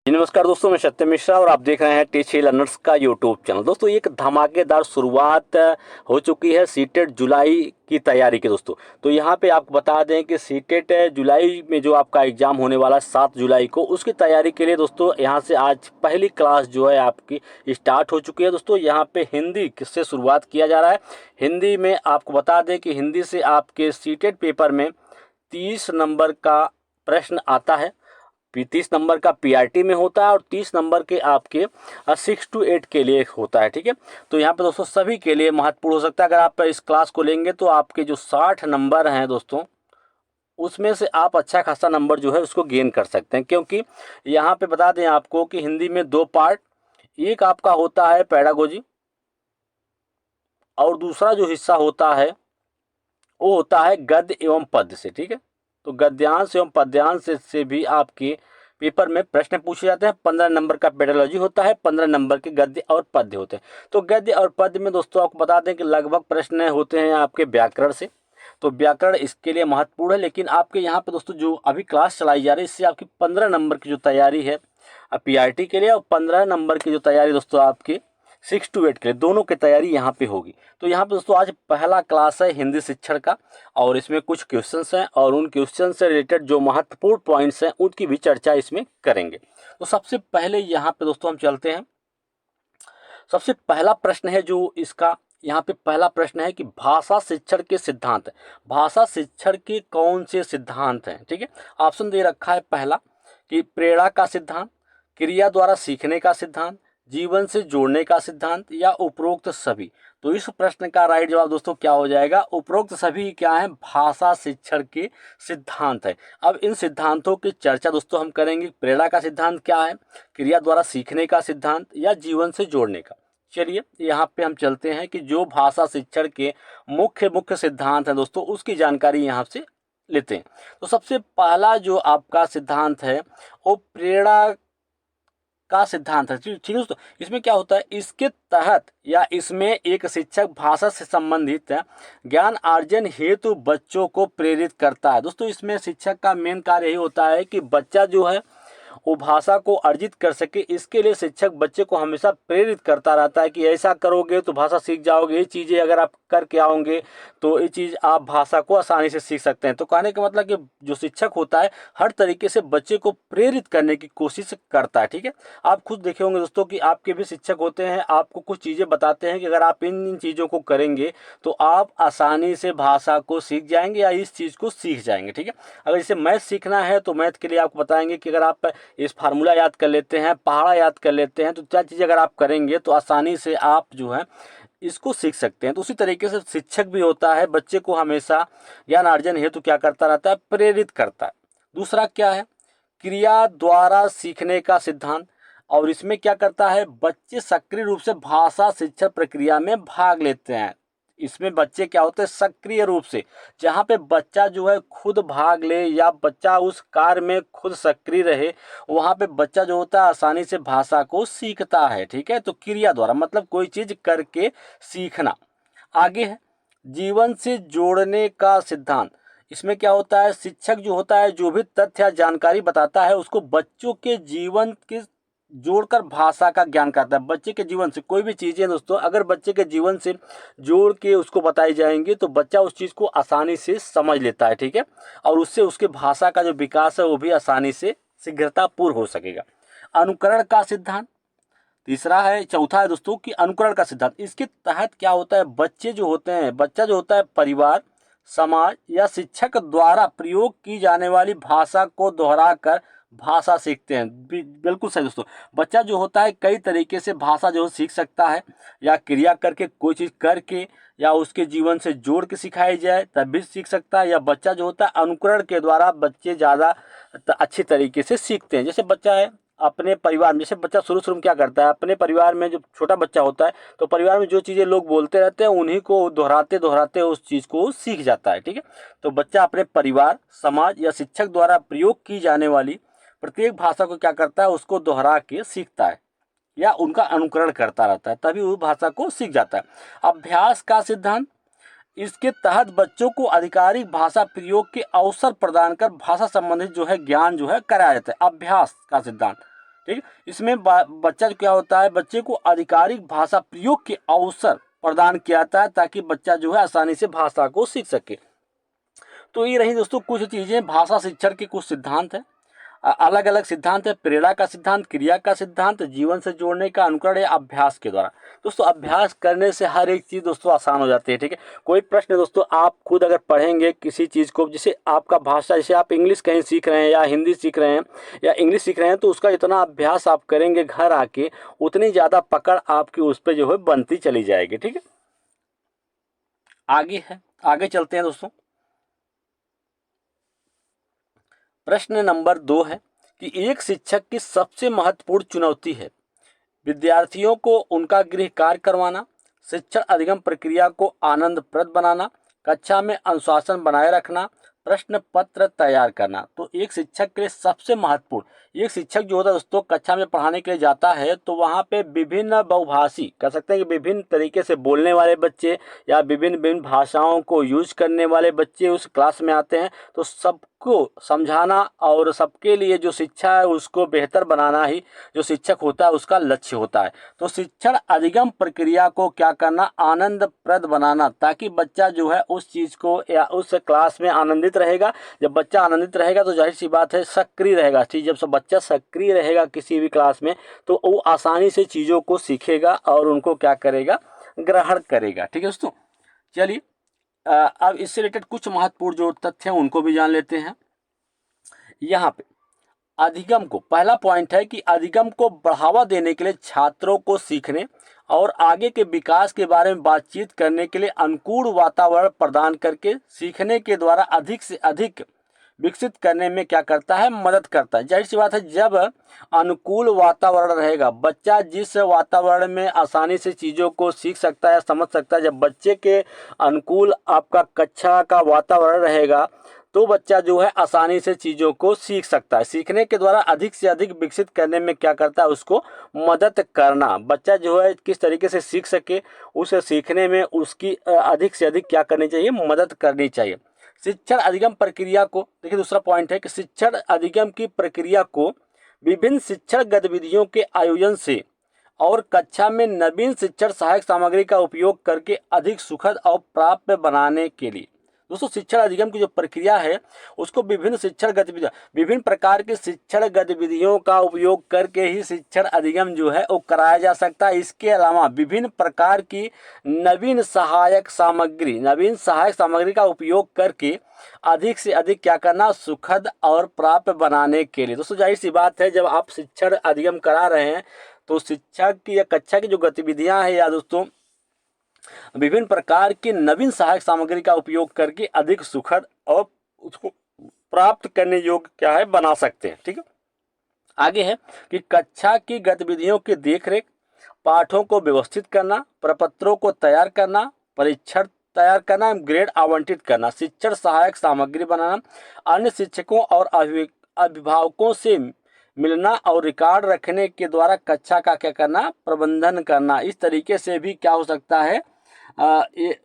नमस्कार दोस्तों, मैं सत्यम मिश्रा और आप देख रहे हैं टीची लर्नर्स का यूट्यूब चैनल। दोस्तों एक धमाकेदार शुरुआत हो चुकी है सीटेट जुलाई की तैयारी की। दोस्तों तो यहाँ पे आपको बता दें कि सीटेट जुलाई में जो आपका एग्ज़ाम होने वाला है 7 जुलाई को, उसकी तैयारी के लिए दोस्तों यहाँ से आज पहली क्लास जो है आपकी स्टार्ट हो चुकी है। दोस्तों यहाँ पे हिंदी से शुरुआत किया जा रहा है। हिंदी में आपको बता दें कि हिंदी से आपके सीटेट पेपर में 30 नंबर का प्रश्न आता है। 30 नंबर का पीआरटी में होता है और 30 नंबर के आपके 6 to 8 के लिए होता है। ठीक है, तो यहाँ पे दोस्तों सभी के लिए महत्वपूर्ण हो सकता है। अगर आप इस क्लास को लेंगे तो आपके जो 60 नंबर हैं दोस्तों, उसमें से आप अच्छा खासा नंबर जो है उसको गेन कर सकते हैं। क्योंकि यहाँ पे बता दें आपको कि हिंदी में 2 पार्ट, एक आपका होता है पैडागोजी और दूसरा जो हिस्सा होता है वो होता है गद्य एवं पद्य से। ठीक है, तो गद्यांश एवं पद्यांश से भी आपके पेपर में प्रश्न पूछे जाते हैं। 15 नंबर का पेडोलॉजी होता है, 15 नंबर के गद्य और पद्य होते हैं। तो गद्य और पद्य में दोस्तों आपको बता दें कि लगभग प्रश्न होते हैं आपके व्याकरण से, तो व्याकरण इसके लिए महत्वपूर्ण है। लेकिन आपके यहाँ पे दोस्तों जो अभी क्लास चलाई जा रही है, इससे आपकी 15 नंबर की जो तैयारी है पीआरटी के लिए और 15 नंबर की जो तैयारी दोस्तों आपकी 6 to 8 के लिए, दोनों की तैयारी यहाँ पे होगी। तो यहाँ पे दोस्तों आज पहला क्लास है हिंदी शिक्षण का और इसमें कुछ क्वेश्चंस हैं और उन क्वेश्चन से रिलेटेड जो महत्वपूर्ण पॉइंट्स हैं उनकी भी चर्चा इसमें करेंगे। तो सबसे पहले यहाँ पे दोस्तों हम चलते हैं। सबसे पहला प्रश्न है जो इसका, यहाँ पे पहला प्रश्न है कि भाषा शिक्षण के सिद्धांत। भाषा शिक्षण के कौन से सिद्धांत हैं? ठीक है, ऑप्शन दे रखा है पहला कि प्रेरणा का सिद्धांत, क्रिया द्वारा सीखने का सिद्धांत, जीवन से जोड़ने का सिद्धांत या उपरोक्त सभी। तो इस प्रश्न का राइट जवाब दोस्तों क्या हो जाएगा? उपरोक्त सभी क्या है? भाषा शिक्षण के सिद्धांत है। अब इन सिद्धांतों की चर्चा दोस्तों हम करेंगे। प्रेरणा का सिद्धांत क्या है, क्रिया द्वारा सीखने का सिद्धांत या जीवन से जोड़ने का। चलिए यहाँ पे हम चलते हैं कि जो भाषा शिक्षण के मुख्य सिद्धांत हैं दोस्तों, उसकी जानकारी यहाँ से लेते हैं। तो सबसे पहला जो आपका सिद्धांत है वो प्रेरणा का सिद्धांत है। ठीक है दोस्तों, इसमें क्या होता है, इसके तहत या इसमें एक शिक्षक भाषा से संबंधित ज्ञान अर्जन हेतु बच्चों को प्रेरित करता है। दोस्तों इसमें शिक्षक का मेन कार्य यही होता है कि बच्चा जो है वो भाषा को अर्जित कर सके। इसके लिए शिक्षक बच्चे को हमेशा प्रेरित करता रहता है कि ऐसा करोगे तो भाषा सीख जाओगे, ये चीज़ें अगर आप करके आओगे तो ये चीज़ आप भाषा को आसानी से सीख सकते हैं। तो कहने का मतलब कि जो शिक्षक होता है हर तरीके से बच्चे को प्रेरित करने की कोशिश करता है। ठीक है, आप खुद देखे होंगे दोस्तों कि आपके भी शिक्षक होते हैं, आपको कुछ चीज़ें बताते हैं कि अगर आप इन चीज़ों को करेंगे तो आप आसानी से भाषा को सीख जाएंगे या इस चीज़ को सीख जाएंगे। ठीक है, अगर जैसे मैथ सीखना है तो मैथ के लिए आपको बताएंगे कि अगर आप इस फार्मूला याद कर लेते हैं, पहाड़ा याद कर लेते हैं, तो क्या चीज़ अगर आप करेंगे तो आसानी से आप जो है इसको सीख सकते हैं। तो उसी तरीके से शिक्षक भी होता है, बच्चे को हमेशा ज्ञान अर्जन हेतु क्या करता रहता है? प्रेरित करता है। दूसरा क्या है? क्रिया द्वारा सीखने का सिद्धांत, और इसमें क्या करता है? बच्चे सक्रिय रूप से भाषा शिक्षण प्रक्रिया में भाग लेते हैं। इसमें बच्चे क्या होते हैं? सक्रिय रूप से, जहाँ पे बच्चा जो है खुद भाग ले या बच्चा उस कार्य में खुद सक्रिय रहे, वहाँ पे बच्चा जो होता है आसानी से भाषा को सीखता है। ठीक है, तो क्रिया द्वारा मतलब कोई चीज़ करके सीखना। आगे है जीवन से जोड़ने का सिद्धांत। इसमें क्या होता है? शिक्षक जो होता है जो भी तथ्य या जानकारी बताता है उसको बच्चों के जीवन के जोड़कर भाषा का ज्ञान करता है। बच्चे के जीवन से कोई भी चीज़ें दोस्तों अगर बच्चे के जीवन से जोड़ के उसको बताई जाएंगी तो बच्चा उस चीज़ को आसानी से समझ लेता है। ठीक है, और उससे उसके भाषा का जो विकास है वो भी आसानी से शीघ्रतापूर्ण हो सकेगा। अनुकरण का सिद्धांत तीसरा है। चौथा है दोस्तों कि अनुकरण का सिद्धांत। इसके तहत क्या होता है? बच्चे जो होते हैं, बच्चा जो होता है परिवार, समाज या शिक्षक द्वारा प्रयोग की जाने वाली भाषा को दोहराकर भाषा सीखते हैं। बिल्कुल सही दोस्तों, बच्चा जो होता है कई तरीके से भाषा जो सीख सकता है, या क्रिया करके कोई चीज़ करके या उसके जीवन से जोड़ के सिखाई जाए तब भी सीख सकता है, या बच्चा जो होता है अनुकरण के द्वारा बच्चे ज़्यादा अच्छी तरीके से सीखते हैं। जैसे बच्चा है अपने परिवार में, जैसे बच्चा शुरू में क्या करता है, अपने परिवार में जो छोटा बच्चा होता है तो परिवार में जो चीज़ें लोग बोलते रहते हैं उन्हीं को दोहराते दोहराते उस चीज़ को सीख जाता है। ठीक है, तो बच्चा अपने परिवार, समाज या शिक्षक द्वारा प्रयोग की जाने वाली प्रत्येक भाषा को क्या करता है? उसको दोहरा के सीखता है या उनका अनुकरण करता रहता है, तभी वो भाषा को सीख जाता है। अभ्यास का सिद्धांत। इसके तहत बच्चों को आधिकारिक भाषा प्रयोग के अवसर प्रदान कर भाषा संबंधित जो है ज्ञान जो है कराया जाता है। अभ्यास का सिद्धांत। ठीक है। इसमें बच्चा क्या होता है, बच्चे को आधिकारिक भाषा प्रयोग के अवसर प्रदान किया जाता है ताकि बच्चा जो है आसानी से भाषा को सीख सके। तो ये रही दोस्तों कुछ चीजें भाषा शिक्षण के कुछ सिद्धांत है, अलग अलग सिद्धांत है। प्रेरणा का सिद्धांत, क्रिया का सिद्धांत, जीवन से जोड़ने का, अनुकरण या अभ्यास के द्वारा। दोस्तों अभ्यास करने से हर एक चीज दोस्तों आसान हो जाती है, ठीक है। कोई प्रश्न दोस्तों आप खुद अगर पढ़ेंगे किसी चीज को, जैसे आपका भाषा, जैसे आप इंग्लिश कहीं सीख रहे हैं या हिंदी सीख रहे हैं या इंग्लिश सीख रहे हैं, तो उसका जितना अभ्यास आप करेंगे घर आके, उतनी ज्यादा पकड़ आपकी उस पर जो है बनती चली जाएगी, ठीक है। आगे चलते हैं दोस्तों। प्रश्न नंबर 2 है कि एक शिक्षक की सबसे महत्वपूर्ण चुनौती है विद्यार्थियों को उनका गृह कार्य करवाना, शिक्षण अधिगम प्रक्रिया को आनंदप्रद बनाना, कक्षा में अनुशासन बनाए रखना, प्रश्न पत्र तैयार करना। तो एक शिक्षक के लिए सबसे महत्वपूर्ण, एक शिक्षक जो होता है दोस्तों कक्षा में पढ़ाने के लिए जाता है तो वहाँ पे विभिन्न बहुभाषी, कह सकते हैं कि विभिन्न तरीके से बोलने वाले बच्चे या विभिन्न विभिन्न भाषाओं को यूज करने वाले बच्चे उस क्लास में आते हैं। तो सबको समझाना और सबके लिए जो शिक्षा है उसको बेहतर बनाना ही जो शिक्षक होता है उसका लक्ष्य होता है। तो शिक्षण अधिगम प्रक्रिया को क्या करना, आनंदप्रद बनाना, ताकि बच्चा जो है उस चीज को या उस क्लास में आनंदित रहेगा। जब बच्चा आनंदित रहेगा तो जाहिर सी बात है सक्रिय रहेगा, ठीक। जब सब बच्चा सक्रिय रहेगा किसी भी क्लास में तो वो आसानी से चीजों को सीखेगा और उनको क्या करेगा, ग्रहण करेगा, ठीक है दोस्तों। चलिए अब इससे रिलेटेड कुछ महत्वपूर्ण जो तथ्य हैं उनको भी जान लेते हैं। यहाँ पे अधिगम को, पहला पॉइंट है कि अधिगम को बढ़ावा देने के लिए छात्रों को सीखने और आगे के विकास के बारे में बातचीत करने के लिए अनुकूल वातावरण प्रदान करके सीखने के द्वारा अधिक से अधिक विकसित करने में क्या करता है, मदद करता है। जाहिर सी बात है जब अनुकूल वातावरण रहेगा, बच्चा जिस वातावरण में आसानी से चीज़ों को सीख सकता है, समझ सकता है, जब बच्चे के अनुकूल आपका कक्षा का वातावरण रहेगा तो बच्चा जो है आसानी से चीज़ों को सीख सकता है। सीखने के द्वारा अधिक से अधिक विकसित करने में क्या करता है, उसको मदद करना। बच्चा जो है किस तरीके से सीख सके, उसे सीखने में उसकी अधिक से अधिक क्या करनी चाहिए, मदद करनी चाहिए। शिक्षण अधिगम प्रक्रिया को देखिए, दूसरा पॉइंट है कि शिक्षण अधिगम की प्रक्रिया को विभिन्न शिक्षण गतिविधियों के आयोजन से और कक्षा में नवीन शिक्षण सहायक सामग्री का उपयोग करके अधिक सुखद और प्राप्य बनाने के लिए। दोस्तों शिक्षण अधिगम की जो प्रक्रिया है उसको विभिन्न शिक्षण गतिविधियां, विभिन्न प्रकार की शिक्षण गतिविधियों का उपयोग करके ही शिक्षण अधिगम जो है वो कराया जा सकता है। इसके अलावा विभिन्न प्रकार की नवीन सहायक सामग्री का उपयोग करके अधिक से अधिक क्या करना, सुखद और प्राप्य बनाने के लिए। दोस्तों जाहिर सी बात है जब आप शिक्षण अधिगम करा रहे हैं तो शिक्षक की या कक्षा की जो गतिविधियां हैं या दोस्तों विभिन्न प्रकार की नवीन सहायक सामग्री का उपयोग करके अधिक सुखद और उसको प्राप्त करने योग्य क्या है, बना सकते हैं, ठीक है। आगे है कि कक्षा की गतिविधियों की देखरेख, पाठों को व्यवस्थित करना, प्रपत्रों को तैयार करना, परीक्षण तैयार करना, ग्रेड आवंटित करना, शिक्षण सहायक सामग्री बनाना, अन्य शिक्षकों और अभिभावकों से मिलना और रिकॉर्ड रखने के द्वारा कक्षा का क्या करना, प्रबंधन करना। इस तरीके से भी क्या हो सकता है, ये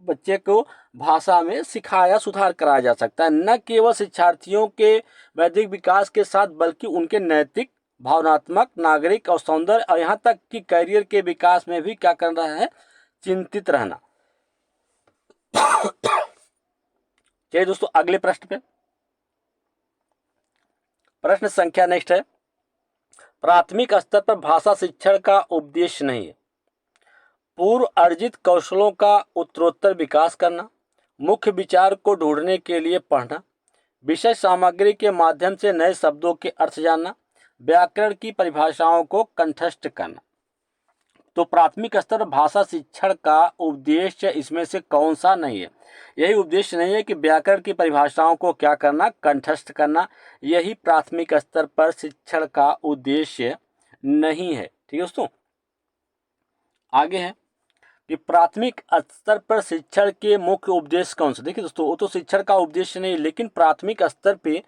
बच्चे को भाषा में सिखाया सुधार कराया जा सकता है। न केवल शिक्षार्थियों के बौद्धिक विकास के साथ बल्कि उनके नैतिक, भावनात्मक, नागरिक और सौंदर्य और यहाँ तक कि करियर के विकास में भी क्या कर रहा है, चिंतित रहना। चलिए दोस्तों अगले प्रश्न पे, प्रश्न संख्या नेक्स्ट है, प्राथमिक स्तर पर भाषा शिक्षण का उद्देश्य नहीं है पूर्व अर्जित कौशलों का उत्तरोत्तर विकास करना, मुख्य विचार को ढूंढने के लिए पढ़ना, विषय सामग्री के माध्यम से नए शब्दों के अर्थ जानना, व्याकरण की परिभाषाओं को कंठस्थ करना। तो प्राथमिक स्तर भाषा शिक्षण का उद्देश्य इसमें से कौन सा नहीं है? यही उद्देश्य नहीं है कि व्याकरण की परिभाषाओं को क्या करना, कंठस्थ करना। यही प्राथमिक स्तर पर शिक्षण का उद्देश्य नहीं है, ठीक है दोस्तों। आगे है कि प्राथमिक स्तर पर शिक्षण के मुख्य उद्देश्य कौन से। देखिए दोस्तों वो तो शिक्षण का उद्देश्य नहीं, लेकिन प्राथमिक स्तर पे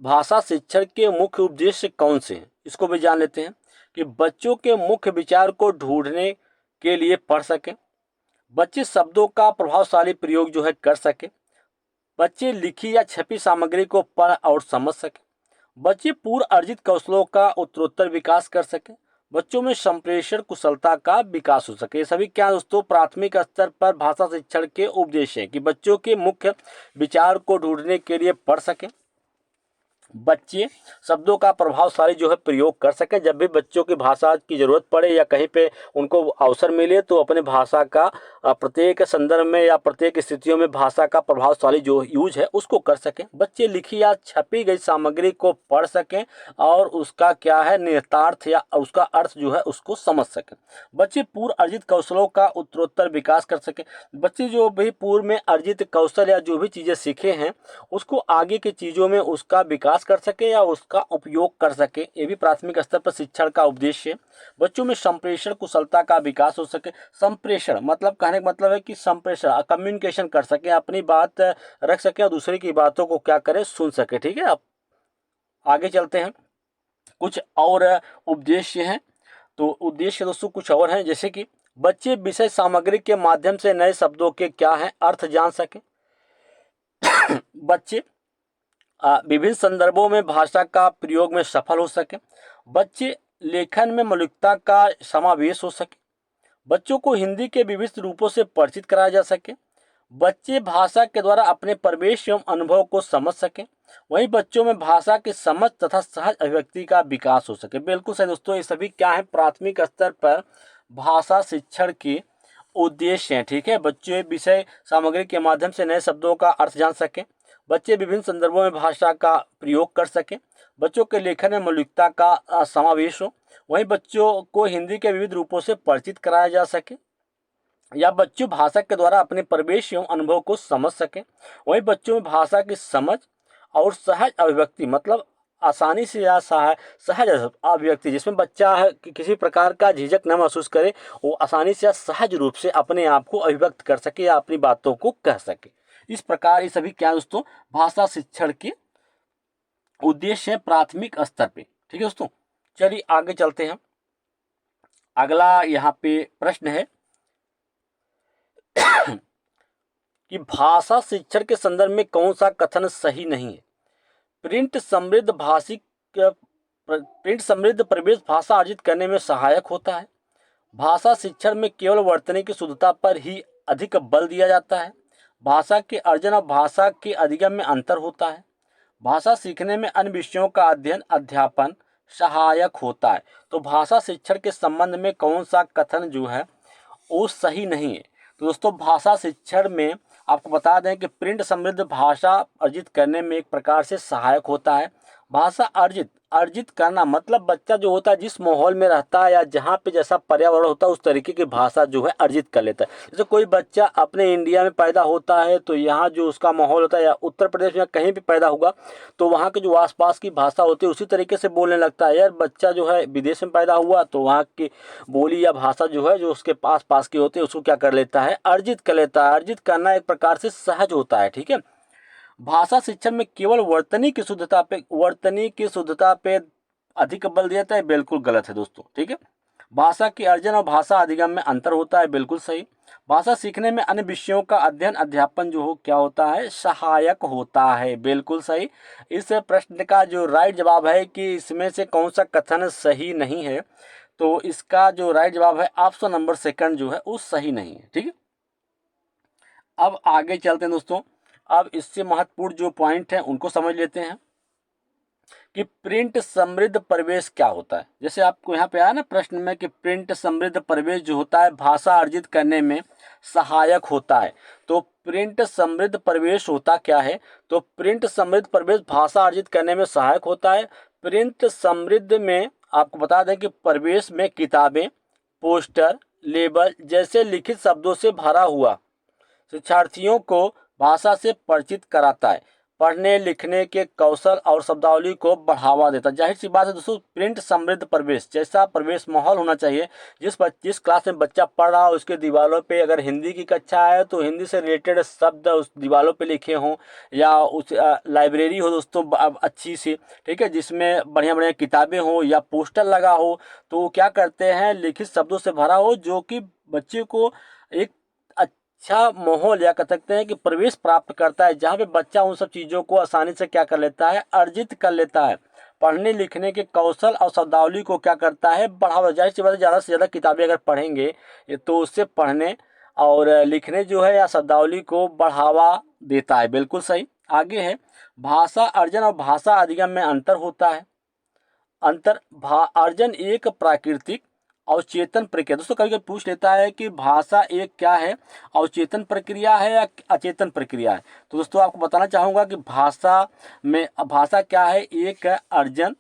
भाषा शिक्षण के मुख्य उद्देश्य कौन से हैं इसको भी जान लेते हैं। कि बच्चों के मुख्य विचार को ढूंढने के लिए पढ़ सकें, बच्चे शब्दों का प्रभावशाली प्रयोग जो है कर सके, बच्चे लिखी या छपी सामग्री को पढ़ और समझ सके, बच्चे पूर्व अर्जित कौशलों का उत्तरोत्तर विकास कर सके, बच्चों में संप्रेषण कुशलता का विकास हो सके। ये सभी क्या दोस्तों प्राथमिक स्तर पर भाषा शिक्षण के उपदेश हैं कि बच्चों के मुख्य विचार को ढूंढने के लिए पढ़ सकें, बच्चे शब्दों का प्रभावशाली जो है प्रयोग कर सकें। जब भी बच्चों की भाषा की जरूरत पड़े या कहीं पे उनको अवसर मिले तो अपने भाषा का प्रत्येक संदर्भ में या प्रत्येक स्थितियों में भाषा का प्रभावशाली जो यूज है उसको कर सकें। बच्चे लिखी या छपी गई सामग्री को पढ़ सकें और उसका क्या है निहितार्थ या उसका अर्थ जो है उसको समझ सकें। बच्चे पूर्व अर्जित कौशलों का उत्तरोत्तर विकास कर सकें। बच्चे जो भी पूर्व में अर्जित कौशल या जो भी चीज़ें सीखे हैं उसको आगे की चीज़ों में उसका विकास कर सके या उसका उपयोग कर सके, ये भी प्राथमिक स्तर पर शिक्षण का उद्देश्य है। बच्चों में संप्रेषण कुशलता का विकास हो सके। संप्रेषण मतलब कहने का मतलब है कि संप्रेषण कम्युनिकेशन कर सके, अपनी बात रख सके और दूसरे की बातों को क्या करे सुन सके। ठीक है, अब आगे चलते हैं, कुछ और उद्देश्य हैं। तो उद्देश्य दोस्तों कुछ और हैं, जैसे कि बच्चे विषय सामग्री के माध्यम से नए शब्दों के क्या है अर्थ जान सके। बच्चे विभिन्न संदर्भों में भाषा का प्रयोग में सफल हो सके। बच्चे लेखन में मौलिकता का समावेश हो सके। बच्चों को हिंदी के विविध रूपों से परिचित कराया जा सके। बच्चे भाषा के द्वारा अपने परिवेश एवं अनुभव को समझ सकें। वहीं बच्चों में भाषा की समझ तथा सहज अभिव्यक्ति का विकास हो सके। बिल्कुल सही दोस्तों, ये सभी क्या है प्राथमिक स्तर पर भाषा शिक्षण के उद्देश्य हैं। ठीक है, बच्चे विषय सामग्री के माध्यम से नए शब्दों का अर्थ जान सकें। बच्चे विभिन्न संदर्भों में भाषा का प्रयोग कर सकें। बच्चों के लेखन में मौलिकता का समावेश हो। वहीं बच्चों को हिंदी के विविध रूपों से परिचित कराया जा सके या बच्चों भाषा के द्वारा अपने परिवेश एवं अनुभव को समझ सकें। वहीं बच्चों में भाषा की समझ और सहज अभिव्यक्ति मतलब आसानी से या सहज अभिव्यक्ति, जिसमें बच्चा है कि किसी प्रकार का झिझक न महसूस करे, वो आसानी से या सहज रूप से अपने आप को अभिव्यक्त कर सके या अपनी बातों को कह सके। इस प्रकार ये सभी क्या दोस्तों भाषा शिक्षण के उद्देश्य है प्राथमिक स्तर पे। ठीक है दोस्तों, चलिए आगे चलते हैं। अगला यहाँ पे प्रश्न है कि भाषा शिक्षण के संदर्भ में कौन सा कथन सही नहीं है। प्रिंट समृद्ध परिवेश भाषा अर्जित करने में सहायक होता है। भाषा शिक्षण में केवल वर्तनी की शुद्धता पर ही अधिक बल दिया जाता है। भाषा के अर्जन और भाषा के अधिगम में अंतर होता है। भाषा सीखने में अन्य विषयों का अध्ययन अध्यापन सहायक होता है। तो भाषा शिक्षण के संबंध में कौन सा कथन जो है वो सही नहीं है। तो दोस्तों भाषा शिक्षण में आपको बता दें कि प्रिंट समृद्ध भाषा अर्जित करने में एक प्रकार से सहायक होता है। भाषा अर्जित करना मतलब बच्चा जो होता है जिस माहौल में रहता है या जहाँ पे जैसा पर्यावरण होता है उस तरीके की भाषा जो है अर्जित कर लेता है। जैसे कोई बच्चा अपने इंडिया में पैदा होता है तो यहाँ जो उसका माहौल होता है या उत्तर प्रदेश में कहीं भी पैदा होगा तो वहाँ के जो आसपास की भाषा होती है उसी तरीके से बोलने लगता है। यार बच्चा जो है विदेश में पैदा हुआ तो वहाँ की बोली या भाषा जो है जो उसके पास की होती है उसको क्या कर लेता है अर्जित कर लेता है। अर्जित करना एक प्रकार से सहज होता है। ठीक है, भाषा शिक्षण में केवल वर्तनी की शुद्धता पे अधिक बल दिया जाता है, बिल्कुल गलत है दोस्तों। ठीक है, भाषा की अर्जन और भाषा अधिगम में अंतर होता है, बिल्कुल सही। भाषा सीखने में अन्य विषयों का अध्ययन अध्यापन जो हो क्या होता है सहायक होता है, बिल्कुल सही। इस प्रश्न का जो राइट जवाब है कि इसमें से कौन सा कथन सही नहीं है, तो इसका जो राइट जवाब है ऑप्शन नंबर सेकंड जो है वो सही नहीं है। ठीक है, अब आगे चलते हैं दोस्तों। अब इससे महत्वपूर्ण जो पॉइंट है उनको समझ लेते हैं कि प्रिंट समृद्ध परिवेश क्या होता है। जैसे आपको यहाँ पे आया ना प्रश्न में कि प्रिंट समृद्ध परिवेश जो होता है भाषा अर्जित करने में सहायक होता है। तो प्रिंट समृद्ध परिवेश होता क्या है, तो प्रिंट समृद्ध परिवेश भाषा अर्जित करने में सहायक होता है। प्रिंट समृद्ध में आपको बता दें कि परिवेश में किताबें, पोस्टर, लेबल जैसे लिखित शब्दों से भरा हुआ शिक्षार्थियों को भाषा से परिचित कराता है, पढ़ने लिखने के कौशल और शब्दावली को बढ़ावा देता है। जाहिर सी बात है दोस्तों, प्रिंट समृद्ध परिवेश जैसा परिवेश माहौल होना चाहिए। जिस क्लास में बच्चा पढ़ रहा हो उसके दीवारों पे अगर हिंदी की कक्षा है तो हिंदी से रिलेटेड शब्द उस दीवारों पे लिखे हों, या उस लाइब्रेरी हो दोस्तों अच्छी सी, ठीक है, जिसमें बढ़िया बढ़िया किताबें हों या पोस्टर लगा हो, तो वो क्या करते हैं लिखित शब्दों से भरा हो जो कि बच्चे को एक अच्छा माहौल या कह सकते हैं कि प्रवेश प्राप्त करता है, जहाँ पे बच्चा उन सब चीज़ों को आसानी से क्या कर लेता है अर्जित कर लेता है। पढ़ने लिखने के कौशल और शब्दावली को क्या करता है, बढ़ावा। जाहिर सी बात है, ज़्यादा से ज़्यादा किताबें अगर पढ़ेंगे तो उससे पढ़ने और लिखने जो है या शब्दावली को बढ़ावा देता है। बिल्कुल सही। आगे है, भाषा अर्जन और भाषा अधिगम में अंतर होता है। अर्जन एक प्राकृतिक अवचेतन प्रक्रिया। दोस्तों कभी कभी पूछ लेता है कि भाषा एक क्या है, अवचेतन प्रक्रिया है या अचेतन प्रक्रिया है। तो दोस्तों आपको बताना चाहूँगा कि भाषा क्या है, एक अर्जन।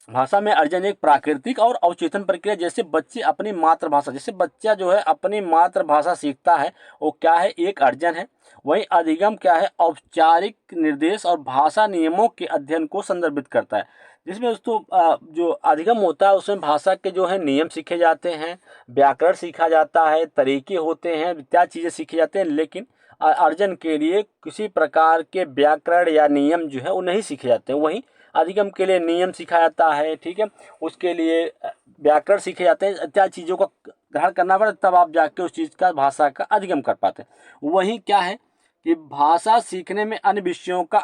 भाषा में अर्जन एक प्राकृतिक और अवचेतन प्रक्रिया। जैसे बच्चे अपनी मातृभाषा, जैसे बच्चा जो है अपनी मातृभाषा सीखता है, वो क्या है, एक अर्जन है। वहीं अधिगम क्या है, औपचारिक निर्देश और भाषा नियमों के अध्ययन को संदर्भित करता है। जिसमें दोस्तों जो अधिगम होता है उसमें भाषा के जो है नियम सीखे जाते हैं, व्याकरण सीखा जाता है, तरीके होते हैं, इत्यादि चीज़ें सीखी जाते हैं। लेकिन अर्जन के लिए किसी प्रकार के व्याकरण या नियम जो है वो नहीं सीखे जाते हैं। वहीं अधिगम के लिए नियम सीखा जाता है, ठीक है, उसके लिए व्याकरण सीखे जाते हैं, इत्यादि चीज़ों का ग्रहण करना पड़ता, तब आप जाके उस चीज़ का, भाषा का अधिगम कर पाते हैं। वहीं क्या है कि भाषा सीखने में अन्य विषयों का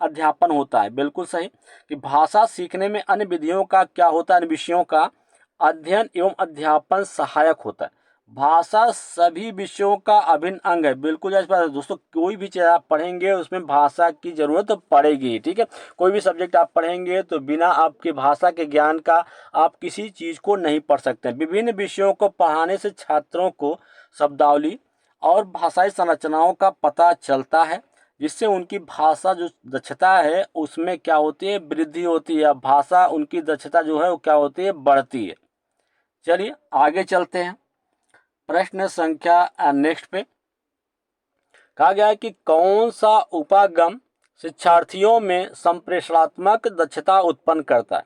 अध्यापन होता है। बिल्कुल सही कि भाषा सीखने में अन्य विधियों का क्या होता है, अन्य विषयों का अध्ययन एवं अध्यापन सहायक होता है। भाषा सभी विषयों का अभिन्न अंग है। बिल्कुल जैसे दोस्तों कोई भी चीज़ आप पढ़ेंगे उसमें भाषा की जरूरत पड़ेगी, ठीक है। कोई भी सब्जेक्ट आप पढ़ेंगे तो बिना आपके भाषा के ज्ञान का आप किसी चीज़ को नहीं पढ़ सकते। विभिन्न विषयों को पढ़ाने से छात्रों को शब्दावली और भाषाई संरचनाओं का पता चलता है, जिससे उनकी भाषा जो दक्षता है उसमें क्या होती है, वृद्धि होती है। भाषा उनकी दक्षता जो है वो क्या होती है, बढ़ती है। चलिए आगे चलते हैं। प्रश्न संख्या नेक्स्ट पे कहा गया है कि कौन सा उपागम शिक्षार्थियों में संप्रेषणात्मक दक्षता उत्पन्न करता है।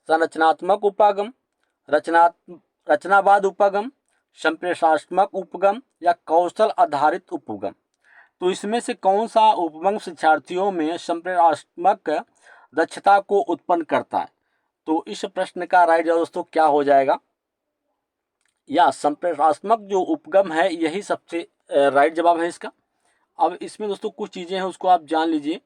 संरचनात्मक उपागम, रचनावाद उपागम, संप्रेषणात्मक उपगम या कौशल आधारित उपगम। तो इसमें से कौन सा उपगम शिक्षार्थियों में संप्रेषणात्मक दक्षता को उत्पन्न करता है। तो इस प्रश्न का राइट दोस्तों क्या हो जाएगा, या संप्रेषणात्मक जो उपगम है यही सबसे राइट जवाब है इसका। अब इसमें दोस्तों कुछ चीजें हैं उसको आप जान लीजिए।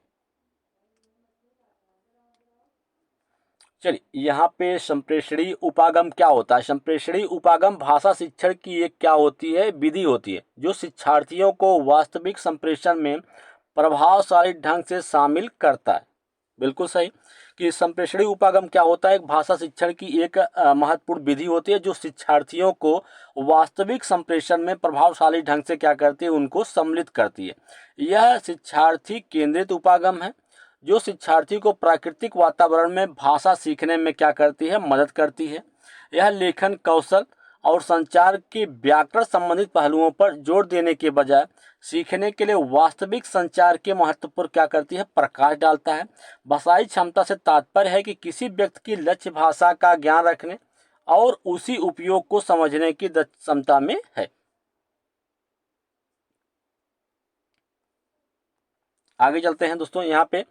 चलिए यहाँ पे संप्रेषणी उपागम क्या होता है। संप्रेषणी उपागम भाषा शिक्षण की एक क्या होती है, विधि होती है, जो शिक्षार्थियों को वास्तविक संप्रेषण में प्रभावशाली ढंग से शामिल करता है। बिल्कुल सही कि संप्रेषणी उपागम क्या होता है, एक भाषा शिक्षण की एक महत्वपूर्ण विधि होती है जो शिक्षार्थियों को वास्तविक संप्रेषण में प्रभावशाली ढंग से क्या करती है, उनको सम्मिलित करती है। यह शिक्षार्थी केंद्रित उपागम है जो शिक्षार्थी को प्राकृतिक वातावरण में भाषा सीखने में क्या करती है, मदद करती है। यह लेखन कौशल और संचार के व्याकरण संबंधित पहलुओं पर जोर देने के बजाय सीखने के लिए वास्तविक संचार के महत्व पर क्या करती है, प्रकाश डालता है। भाषाई क्षमता से तात्पर्य है कि किसी व्यक्ति की लक्ष्य भाषा का ज्ञान रखने और उसी उपयोग को समझने की क्षमता में है। आगे चलते हैं दोस्तों यहाँ पे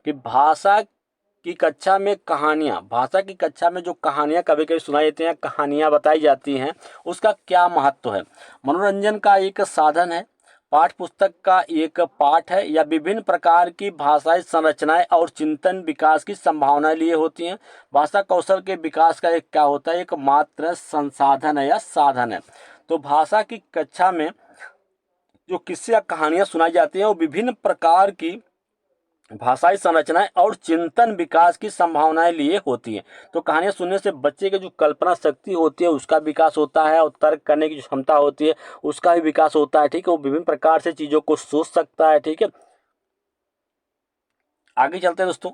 कि भाषा की कक्षा में कहानियाँ, भाषा की कक्षा में जो कहानियाँ कभी कभी सुनाई देती हैं, कहानियाँ बताई जाती हैं, उसका क्या महत्व है। मनोरंजन का एक साधन है, पाठ पुस्तक का एक पाठ है, या विभिन्न प्रकार की भाषाई संरचनाएं और चिंतन विकास की संभावनाएं लिए होती हैं। भाषा कौशल के विकास का एक क्या होता है, एक मात्र संसाधन है या साधन है। तो भाषा की कक्षा में जो किस्से या कहानियां सुनाई जाती हैं वो विभिन्न प्रकार की भाषाई संरचनाएं और चिंतन विकास की संभावनाएं लिए होती हैं। तो कहानियां सुनने से बच्चे की जो कल्पना शक्ति होती है उसका विकास होता है, और तर्क करने की जो क्षमता होती है उसका भी विकास होता है, ठीक है। वो विभिन्न प्रकार से चीजों को सोच सकता है, ठीक है। आगे चलते हैं दोस्तों।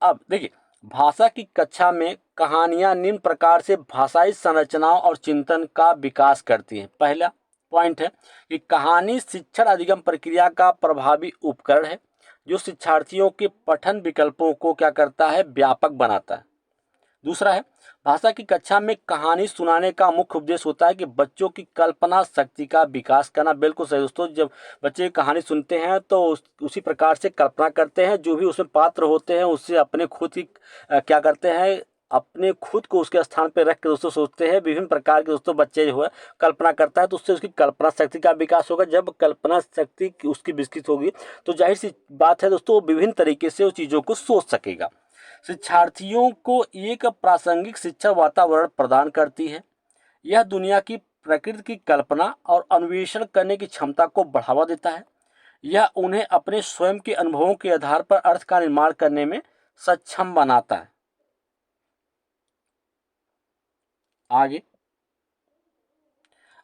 अब देखिए भाषा की कक्षा में कहानियां निम्न प्रकार से भाषाई संरचनाओं और चिंतन का विकास करती हैं। पहला पॉइंट है कि कहानी शिक्षण अधिगम प्रक्रिया का प्रभावी उपकरण है जो शिक्षार्थियों के पठन विकल्पों को क्या करता है, व्यापक बनाता है। दूसरा है भाषा की कक्षा में कहानी सुनाने का मुख्य उद्देश्य होता है कि बच्चों की कल्पना शक्ति का विकास करना। बिल्कुल सही दोस्तों, जब बच्चे कहानी सुनते हैं तो उसी प्रकार से कल्पना करते हैं, जो भी उसमें पात्र होते हैं उससे अपने खुद की क्या करते हैं, अपने खुद को उसके स्थान पर रख कर दोस्तों सोचते हैं, विभिन्न प्रकार के दोस्तों बच्चे जो है कल्पना करता है, तो उससे उसकी कल्पना शक्ति का विकास होगा। जब कल्पना शक्ति उसकी विकसित होगी तो जाहिर सी बात है दोस्तों, वो विभिन्न तरीके से उस चीज़ों को सोच सकेगा। शिक्षार्थियों को एक प्रासंगिक शिक्षा वातावरण प्रदान करती है। यह दुनिया की प्रकृति की कल्पना और अन्वेषण करने की क्षमता को बढ़ावा देता है। यह उन्हें अपने स्वयं के अनुभवों के आधार पर अर्थ का निर्माण करने में सक्षम बनाता है। आगे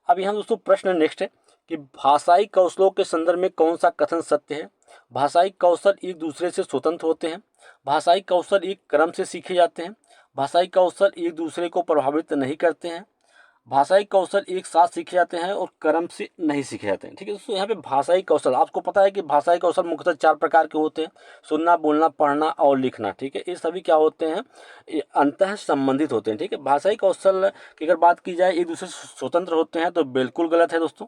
अब यहाँ दोस्तों प्रश्न नेक्स्ट है कि भाषाई कौशलों के संदर्भ में कौन सा कथन सत्य है। भाषाई कौशल एक दूसरे से स्वतंत्र होते हैं। भाषाई कौशल एक क्रम से सीखे जाते हैं। भाषाई कौशल एक दूसरे को प्रभावित नहीं करते हैं। भाषाई कौशल एक साथ सीखे जाते हैं और क्रम से नहीं सीखे जाते हैं। ठीक है दोस्तों, यहाँ पे भाषाई कौशल आपको पता है कि भाषाई कौशल मुख्यतः 4 प्रकार के होते हैं, सुनना, बोलना, पढ़ना और लिखना। ठीक है, ये सभी क्या होते हैं, ये अंतः संबंधित होते हैं। ठीक है, भाषाई कौशल की अगर बात की जाए एक दूसरे से स्वतंत्र होते हैं तो बिल्कुल गलत है दोस्तों।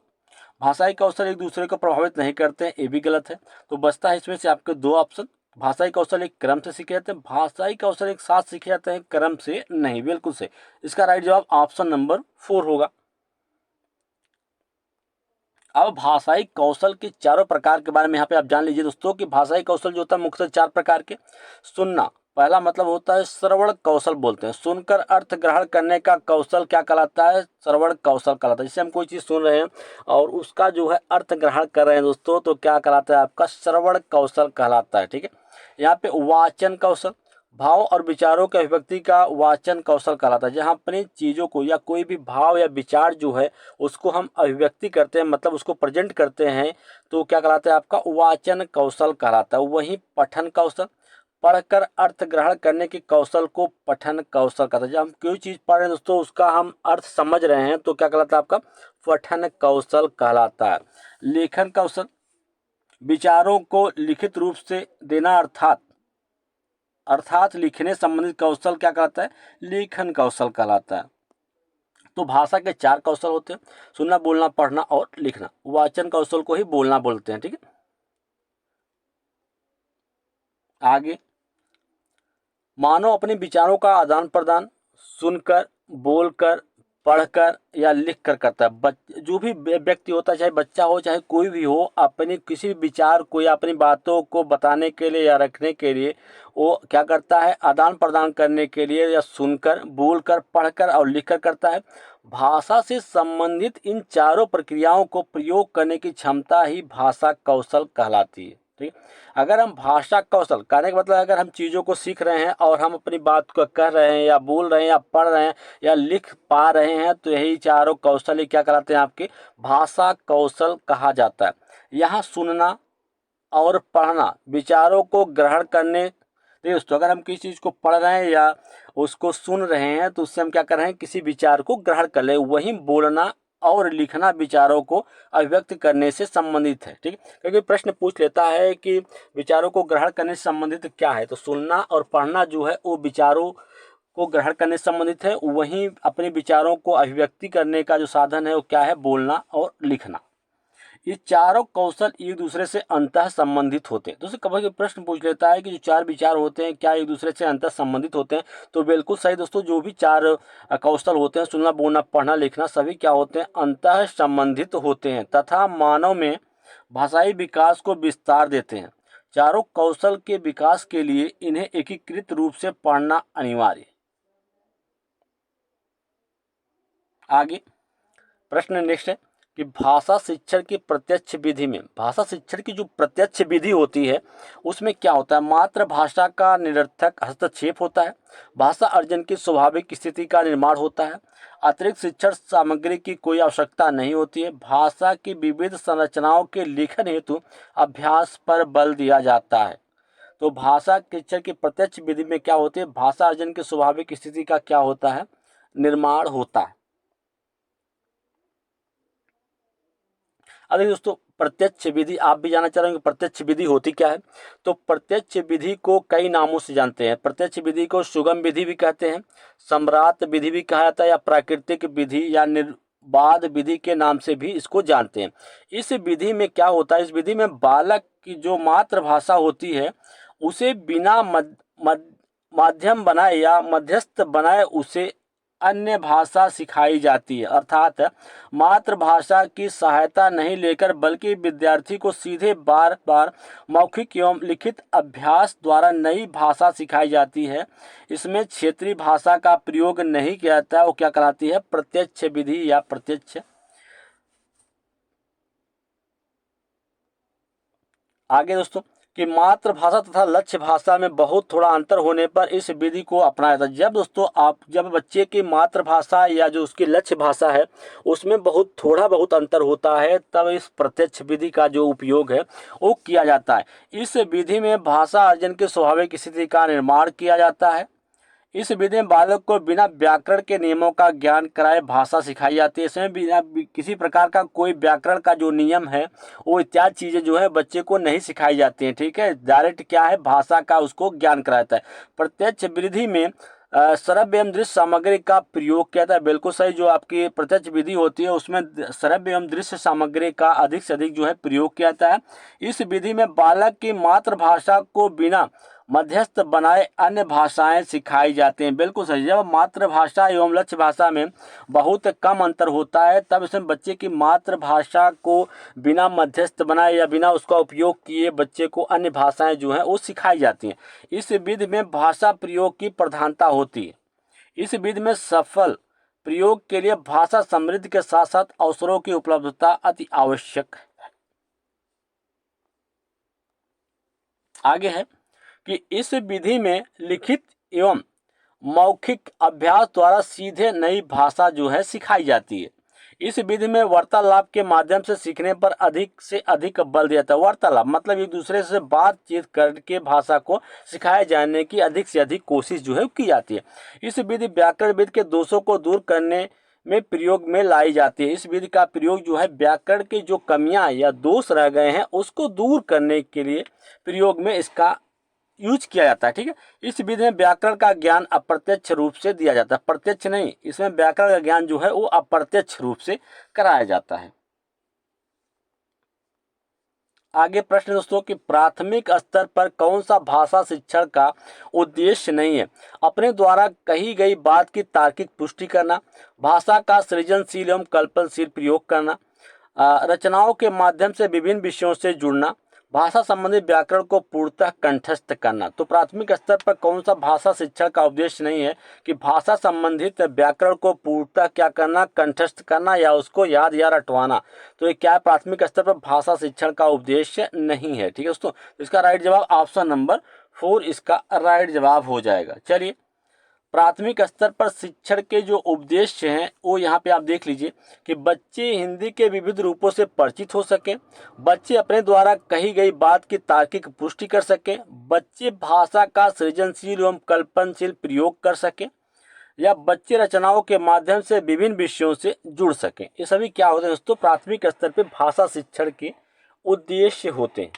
भाषाई कौशल एक दूसरे को प्रभावित नहीं करते हैं, ये भी गलत है। तो बचता है इसमें से आपके 2 ऑप्शन। भाषाई कौशल एक क्रम से सीखे जाते हैं, भाषाई कौशल एक साथ सीखे जाते हैं, क्रम से नहीं। बिल्कुल से इसका राइट जवाब ऑप्शन नंबर 4 होगा। अब भाषाई कौशल के चारों प्रकार के बारे में यहाँ पे आप जान लीजिए दोस्तों कि भाषाई कौशल जो होता है मुख्यतः 4 प्रकार के। सुनना, पहला मतलब होता है श्रवण कौशल बोलते हैं। सुनकर अर्थ ग्रहण करने का कौशल क्या कहलाता है, श्रवण कौशल कहलाता है। जैसे हम कोई चीज़ सुन रहे हैं और उसका जो है अर्थ ग्रहण कर रहे हैं दोस्तों, तो क्या कहलाता है, आपका श्रवण कौशल कहलाता है। ठीक है, यहाँ पे वाचन कौशल, भाव और विचारों के अभिव्यक्ति का वाचन कौशल कहलाता है। जहाँ अपनी चीज़ों को या कोई भी भाव या विचार जो है उसको हम अभिव्यक्ति करते हैं, मतलब उसको प्रेजेंट करते हैं, तो क्या कहलाता है, आपका वाचन कौशल कहलाता है। वहीं पठन कौशल, पढ़कर अर्थ ग्रहण करने के कौशल को पठन कौशल कहता है। जब हम कोई चीज़ पढ़ रहे हैं दोस्तों, उसका हम अर्थ समझ रहे हैं, तो क्या कहलाता है, आपका पठन कौशल कहलाता है। लेखन कौशल, विचारों को लिखित रूप से देना अर्थात लिखने संबंधित कौशल क्या कहलाता है, लेखन कौशल कहलाता है। तो भाषा के 4 कौशल होते हैं, सुनना, बोलना, पढ़ना और लिखना। वाचन कौशल को ही बोलना बोलते हैं। ठीक है, आगे मानव अपने विचारों का आदान प्रदान सुनकर, बोलकर, पढ़कर या लिख कर करता है। जो भी व्यक्ति होता है, चाहे बच्चा हो चाहे कोई भी हो, अपने किसी भी विचार को या अपनी बातों को बताने के लिए या रखने के लिए वो क्या करता है, आदान प्रदान करने के लिए या सुनकर, बोलकर, पढ़कर और लिख कर करता है। भाषा से संबंधित इन चारों प्रक्रियाओं को प्रयोग करने की क्षमता ही भाषा कौशल कहलाती है। ठीक, अगर हम भाषा कौशल कहने का मतलब अगर हम चीज़ों को सीख रहे हैं और हम अपनी बात को कह रहे हैं या बोल रहे हैं या पढ़ रहे हैं या लिख पा रहे हैं, तो यही चारों कौशल ही क्या कहलाते हैं, आपके भाषा कौशल कहा जाता है। यहाँ सुनना और पढ़ना, विचारों को ग्रहण करने, देखिए दोस्तों, अगर हम किसी चीज़ को पढ़ रहे हैं या उसको सुन रहे हैं तो उससे हम क्या कर रहे हैं, किसी विचार को ग्रहण कर ले। वहीं बोलना और लिखना विचारों को अभिव्यक्त करने से संबंधित है। ठीक है, क्योंकि प्रश्न पूछ लेता है कि विचारों को ग्रहण करने से संबंधित क्या है, तो सुनना और पढ़ना जो है वो विचारों को ग्रहण करने से संबंधित है। वहीं अपने विचारों को अभिव्यक्ति करने का जो साधन है वो क्या है, बोलना और लिखना। ये चारों कौशल एक दूसरे से अंतः संबंधित होते हैं। दोस्तों कभी प्रश्न पूछ लेता है कि जो 4 विचार होते हैं क्या एक दूसरे से अंतः संबंधित होते हैं, तो बिल्कुल सही दोस्तों। जो भी 4 कौशल होते हैं, सुनना, बोलना, पढ़ना, लिखना, सभी क्या होते हैं, अंतः संबंधित होते हैं तथा मानव में भाषाई विकास को विस्तार देते हैं। चारों कौशल के विकास के लिए इन्हें एकीकृत रूप से पढ़ना अनिवार्य। आगे प्रश्न नेक्स्ट है कि भाषा शिक्षण की प्रत्यक्ष विधि में, भाषा शिक्षण की जो प्रत्यक्ष विधि होती है उसमें क्या होता है, मातृभाषा का निरर्थक हस्तक्षेप होता है, भाषा अर्जन की स्वाभाविक स्थिति का निर्माण होता है, अतिरिक्त शिक्षण सामग्री की कोई आवश्यकता नहीं होती है, भाषा की विविध संरचनाओं के लेखन हेतु अभ्यास पर बल दिया जाता है। तो भाषा शिक्षण की प्रत्यक्ष विधि में क्या होती है, भाषा अर्जन की स्वाभाविक स्थिति का क्या होता है, निर्माण होता है। अरे दोस्तों प्रत्यक्ष विधि आप भी जानना चाह रहे हैं कि प्रत्यक्ष विधि होती क्या है, तो प्रत्यक्ष विधि को कई नामों से जानते हैं। प्रत्यक्ष विधि को सुगम विधि भी कहते हैं, सम्राट विधि भी कहा जाता है, या प्राकृतिक विधि या निर्बाध विधि के नाम से भी इसको जानते हैं। इस विधि में क्या होता है, इस विधि में बालक की जो मातृभाषा होती है उसे बिना माध्यम बनाए या मध्यस्थ बनाए उसे अन्य भाषा सिखाई जाती है। अर्थात मातृभाषा की सहायता नहीं लेकर बल्कि विद्यार्थी को सीधे बार बार मौखिक एवं लिखित अभ्यास द्वारा नई भाषा सिखाई जाती है। इसमें क्षेत्रीय भाषा का प्रयोग नहीं किया जाता है। वो क्या कहलाती है? प्रत्यक्ष विधि या प्रत्यक्ष। आगे दोस्तों कि मातृभाषा तथा लक्ष्य भाषा में बहुत थोड़ा अंतर होने पर इस विधि को अपनाया था। जब बच्चे की मातृभाषा या जो उसकी लक्ष्य भाषा है उसमें बहुत अंतर होता है, तब इस प्रत्यक्ष विधि का जो उपयोग है वो किया जाता है। इस विधि में भाषा अर्जन के स्वाभाविक स्थिति का निर्माण किया जाता है। इस विधि में बालक को बिना व्याकरण के नियमों का ज्ञान कराए भाषा सिखाई जाती है। इसमें बिना किसी प्रकार का कोई व्याकरण का जो नियम है वो इत्यादि चीज़ें जो है बच्चे को नहीं सिखाई जाती हैं। ठीक है, डायरेक्ट क्या है, भाषा का उसको ज्ञान कराता है। प्रत्यक्ष विधि में श्रव्य एवं दृश्य सामग्री का प्रयोग किया जाता है। बिल्कुल सही, जो आपकी प्रत्यक्ष विधि होती है उसमें श्रव्य एवं दृश्य सामग्री का अधिक से अधिक जो है प्रयोग किया जाता है। इस विधि में बालक की मातृभाषा को बिना मध्यस्थ बनाए अन्य भाषाएं सिखाई जाती हैं। बिल्कुल सही, जब मातृभाषा एवं लक्ष्य भाषा में बहुत कम अंतर होता है तब इसमें बच्चे की मातृभाषा को बिना मध्यस्थ बनाए या बिना उसका उपयोग किए बच्चे को अन्य भाषाएं जो हैं वो सिखाई जाती हैं। इस विधि में भाषा प्रयोग की प्रधानता होती है। इस विधि में सफल प्रयोग के लिए भाषा समृद्धि के साथ साथ अवसरों की उपलब्धता अति आवश्यक है। आगे है कि इस विधि में लिखित एवं मौखिक अभ्यास द्वारा सीधे नई भाषा जो है सिखाई जाती है। इस विधि में वार्तालाप के माध्यम से सीखने पर अधिक से अधिक बल दिया जाता है। वार्तालाप मतलब एक दूसरे से बातचीत करके भाषा को सिखाए जाने की अधिक से अधिक कोशिश जो है की जाती है। इस विधि व्याकरण विधि के दोषों को दूर करने में प्रयोग में लाई जाती है। इस विधि का प्रयोग जो है व्याकरण के जो कमियां या दोष रह गए हैं उसको दूर करने के लिए प्रयोग में इसका यूज किया जाता है। ठीक है, इस विधि में व्याकरण का ज्ञान अप्रत्यक्ष रूप से दिया जाता है, प्रत्यक्ष नहीं। इसमें व्याकरण का ज्ञान जो है वो अप्रत्यक्ष रूप से कराया जाता है। आगे प्रश्न दोस्तों कि प्राथमिक स्तर पर कौन सा भाषा शिक्षण का उद्देश्य नहीं है? अपने द्वारा कही गई बात की तार्किक पुष्टि करना, भाषा का सृजनशील एवं कल्पनशील प्रयोग करना, रचनाओं के माध्यम से विभिन्न विषयों से जुड़ना, भाषा संबंधी व्याकरण को पूर्णतः कंठस्थ करना। तो प्राथमिक स्तर पर कौन सा भाषा शिक्षण का उद्देश्य नहीं है कि भाषा संबंधित व्याकरण को पूर्णतः क्या करना, कंठस्थ करना या उसको याद या रटवाना। तो ये क्या प्राथमिक स्तर पर भाषा शिक्षण का उद्देश्य नहीं है। ठीक है दोस्तों, तो इसका राइट जवाब ऑप्शन नंबर 4 इसका राइट जवाब हो जाएगा। चलिए, प्राथमिक स्तर पर शिक्षण के जो उद्देश्य हैं वो यहाँ पे आप देख लीजिए कि बच्चे हिंदी के विविध रूपों से परिचित हो सकें, बच्चे अपने द्वारा कही गई बात की तार्किक पुष्टि कर सकें, बच्चे भाषा का सृजनशील एवं कल्पनशील प्रयोग कर सकें, या बच्चे रचनाओं के माध्यम से विभिन्न विषयों से जुड़ सकें। ये सभी क्या होते हैं दोस्तों? प्राथमिक स्तर पर भाषा शिक्षण के उद्देश्य होते हैं।